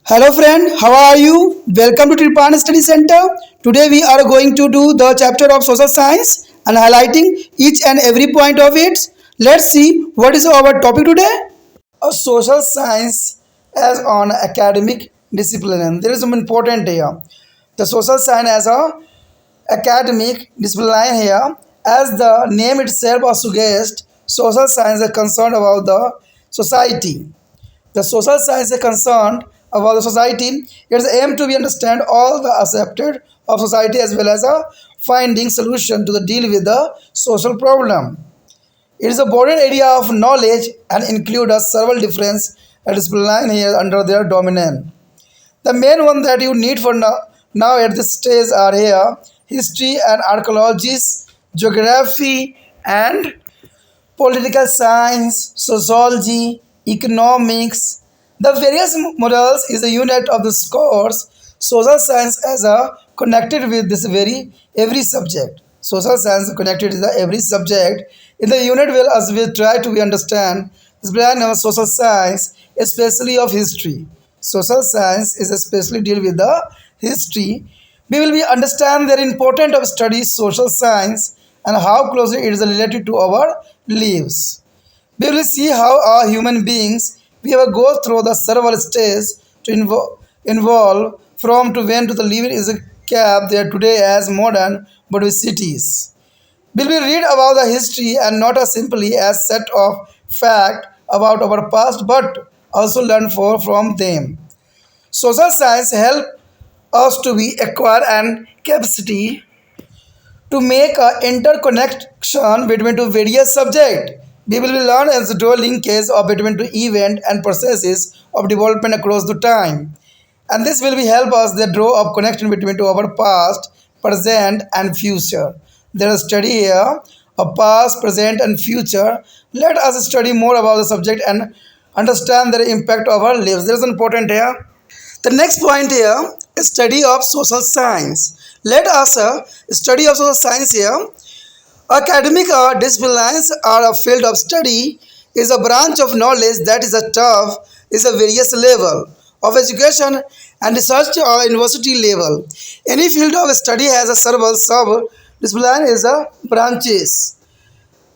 Hello friend, how are you? Welcome to Tripana Study Center. Today we are going to do the chapter of social science and highlighting each and every point of it. Let's see what is our topic today. A social science as an academic discipline. There is some important here. The social science as a academic discipline here, as the name itself suggests, social science is concerned about the society. The social science is concerned about the society. Its aim to be understand all the aspects of society as well as a finding solution to the deal with the social problem. It is a broader area of knowledge and include a several different disciplines here under their domain. The main one that you need for now at this stage are here history and archaeology, geography and political science, sociology, economics. The various models is a unit of the course. Social science as a connected with this very every subject. Social science connected with the every subject. In the unit will as we try to understand this brand of social science, especially of history. Social science is especially deal with the history. We will be understand the importance of study social science and how closely it is related to our lives. We will see how our human beings we have go through the several stages to involve from to when to the living is a cap there today as modern but with cities. We will read about the history and not as simply as set of fact about our past but also learn from them. Social science help us to be acquire and capacity to make an interconnection between two various subjects. We will learn as to draw linkage of between two event and processes of development across the time. And this will be help us the draw of connection between to our past, present and future. There is study here of past, present and future. Let us study more about the subject and understand the impact of our lives. There is important here. The next point here is study of social science. Let us study of social science here. Academic disciplines are a field of study is a branch of knowledge that is a tough is a various level of education and research or university level. Any field of study has a several sub discipline is a branches.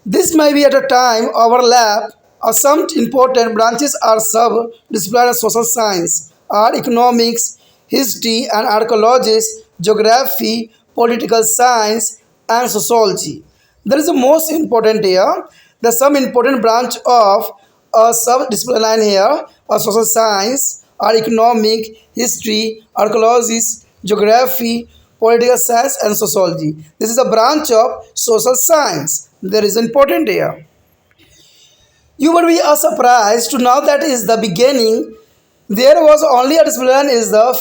This may be at a time overlap or some important branches are sub-disciplinary social science are economics, history and archaeology, geography, political science and sociology. There is the most important here. There's some important branch of a sub-discipline here or social science are economic, history, archaeology, geography, political science and sociology. This is a branch of social science. There is important here. You would be surprised to know that is the beginning. There was only a discipline is the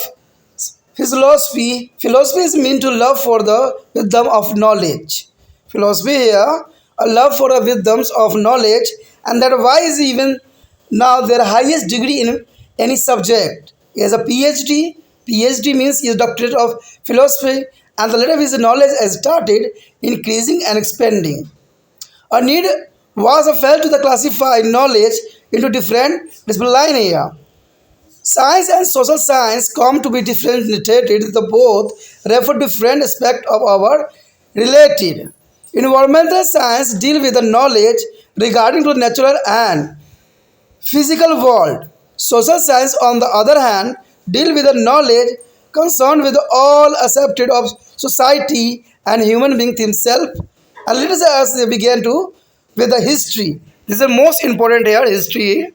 philosophy. Philosophy is mean to love for the wisdom of knowledge. Philosophy here, a love for the wisdoms of knowledge, and that why is even now their highest degree in any subject. He has a PhD. PhD means he is doctorate of philosophy, and the letter of his knowledge has started increasing and expanding. A need was felt to the classify knowledge into different disciplines here. Science and social science come to be differentiated. The both refer to different aspects of our related. Environmental science deal with the knowledge regarding to natural and physical world. Social science, on the other hand, deal with the knowledge concerned with all aspects of society and human being himself. And let us begin to with the history. This is the most important here, history.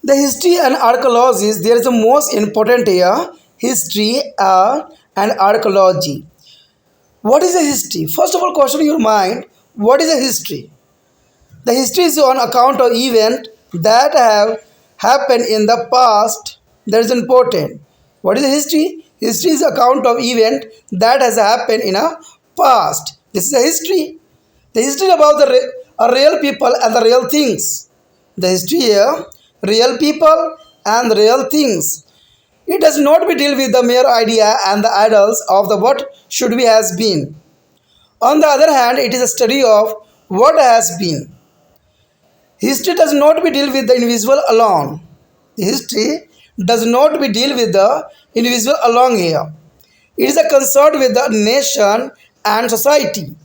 The history and archaeology, there is the most important here, history and archaeology. What is a history? First of all, question in your mind, what is a history? The history is on account of event that have happened in the past. That is important. What is a history? History is account of event that has happened in a past. This is a history. The history about the real people and the real things. The history here, real people and real things. It does not be deal with the mere idea and the idols of the what should be has been. On the other hand, it is a study of what has been. History does not be deal with the individual alone. History does not be deal with the individual along here. It is a concern with the nation and society.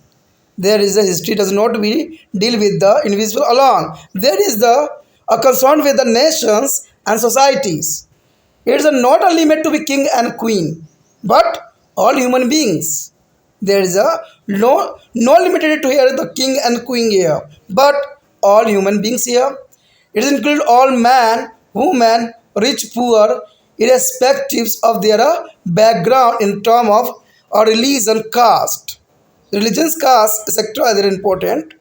There is a history does not be deal with the individual alone. There is the a concern with the nations and societies. It is not a limit to be king and queen, but all human beings. There is a no limited to here the king and queen here, but all human beings here. It includes all man, woman, rich, poor, irrespective of their background in terms of or religion, caste. Religions, caste, etc. are very important.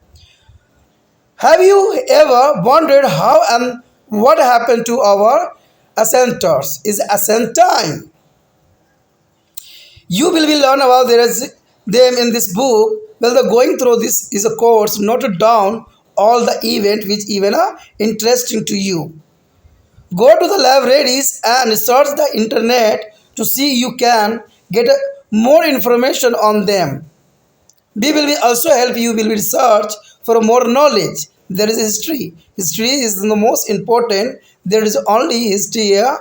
Have you ever wondered how and what happened to our ancestors? Is ancient time. You will be learn about them in this book. Well, the going through this is a course. Note down all the event which even are interesting to you. Go to the libraries and search the internet to see you can get more information on them. We will be also help you will be research for more knowledge. There is history. History is the most important. There is only history here,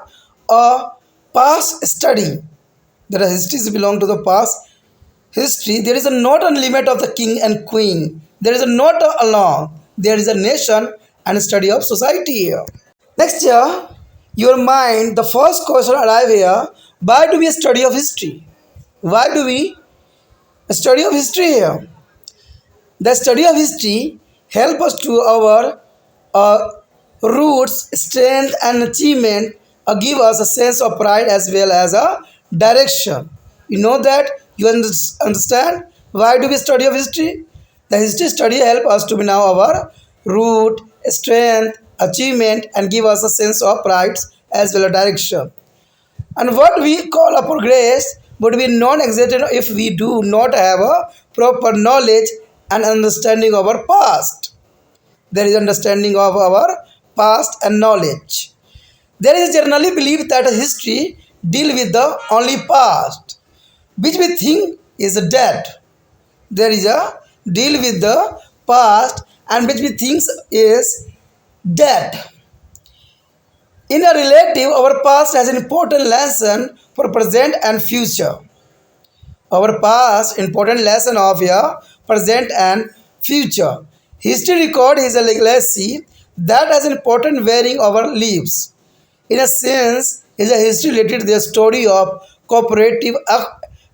a past study. There are histories belong to the past history. There is a not a limit of the king and queen. There is a not a law. There is a nation and study of society here. Next year, your mind, the first question arrive here, why do we study of history? Why do we study of history here? The study of history help us to our uh, roots, strength and achievement, give us a sense of pride as well as a direction. You know that? You understand? Why do we study of history? The history study help us to be now our root, strength, achievement and give us a sense of pride as well as direction. And what we call a progress would be non-existent if we do not have a proper knowledge and understanding of our past. There is understanding of our past and knowledge. There is generally belief that history deal with the only past, which we think is dead. There is a deal with the past and which we think is dead. In a relative, our past has an important lesson for present and future. Our past important lesson of your present and future. History record is a legacy that has an important wearing our lives. In a sense, is a history related to the story of cooperative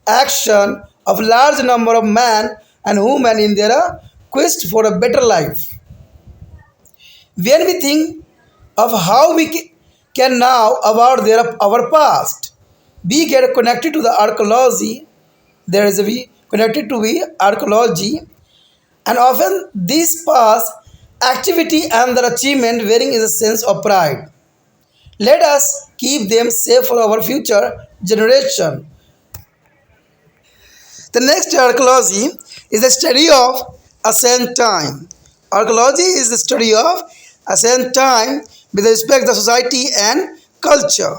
action of large number of men and women in their quest for a better life. When we think of how we can now about our past, we get connected to the archaeology. There is a we connected to the archaeology, and often this past activity and their achievement wearing is a sense of pride. Let us keep them safe for our future generation. The next archaeology is the study of ancient time. Archaeology is the study of ancient time with respect to society and culture.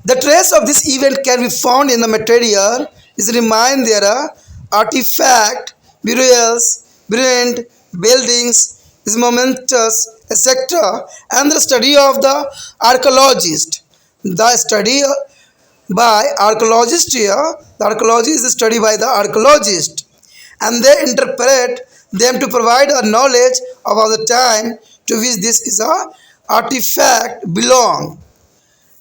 The trace of this event can be found in the material is remind there are artifact, burials, buildings, is momentous, etc. And the study of the archaeologist. The study by archaeologist here, the archaeology is the study by the archaeologist, and they interpret them to provide a knowledge about the time to which this is a artifact belong.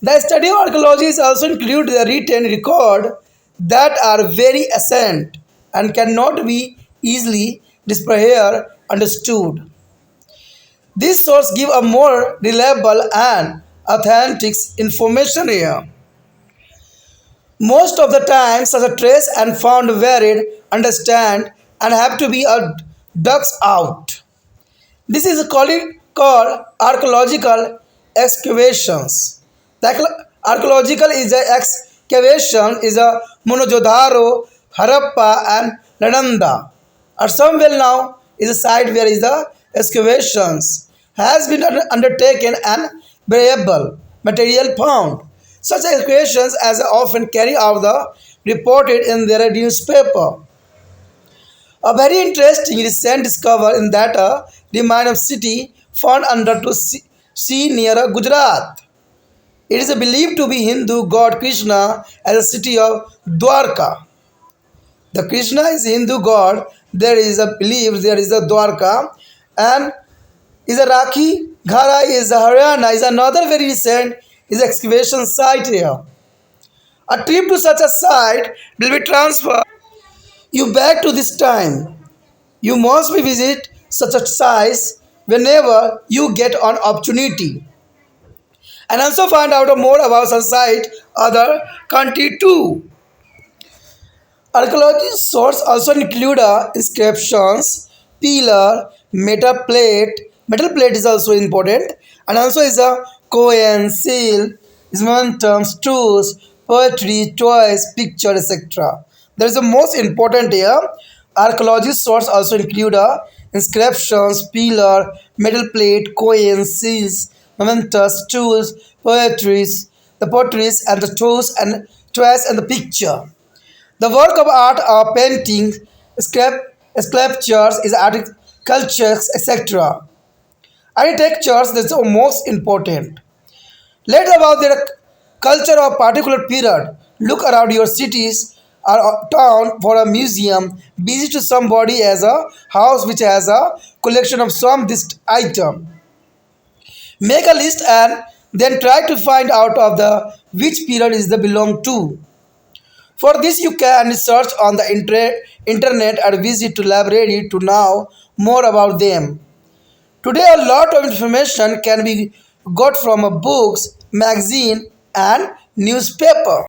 The study of archaeology is also include the written record that are very ancient and cannot be easily displayed understood. This source give a more reliable and authentic information here. Most of the time, such a trace and found varied, understand, and have to be a ducks out. This is called archaeological excavations. The archaeological is a excavation is a Mohenjo-daro, Harappa, and Ladanda. Or some well now is a site where is the excavations has been undertaken and variable material found. Such excavations as often carry out the reported in their newspaper. A very interesting recent discovery in that remain of city found under to sea near Gujarat. It is believed to be Hindu god Krishna as a city of Dwarka. The Krishna is Hindu god. There is a belief there is a Dwarka, and is a Rakhi. Ghara is a Haryana. Is another very recent is excavation site here. A trip to such a site will be transferred you back to this time. You must be visit such a site whenever you get an opportunity, and also find out more about such site other country too. Archaeology sources also include inscriptions, pillar, metal plate. Metal plate is also important, and also is a coin, seal, is mountains, tools, poetry, toys, picture, etc. There is the most important here. Archaeology sources also include inscriptions, pillar, metal plate, coins, seals, mementos, tools, poetries, the potteries, and the tools and toys and the picture. The work of art are paintings, sculptures, is sculptures, etc. Architectures is the most important. Learn about their culture of particular period. Look around your cities or town for a museum. Visit somebody as a house which has a collection of some this item. Make a list and then try to find out of the which period is the belong to. For this, you can search on the internet or visit to library to know more about them. Today, a lot of information can be got from a books, magazine, and newspaper.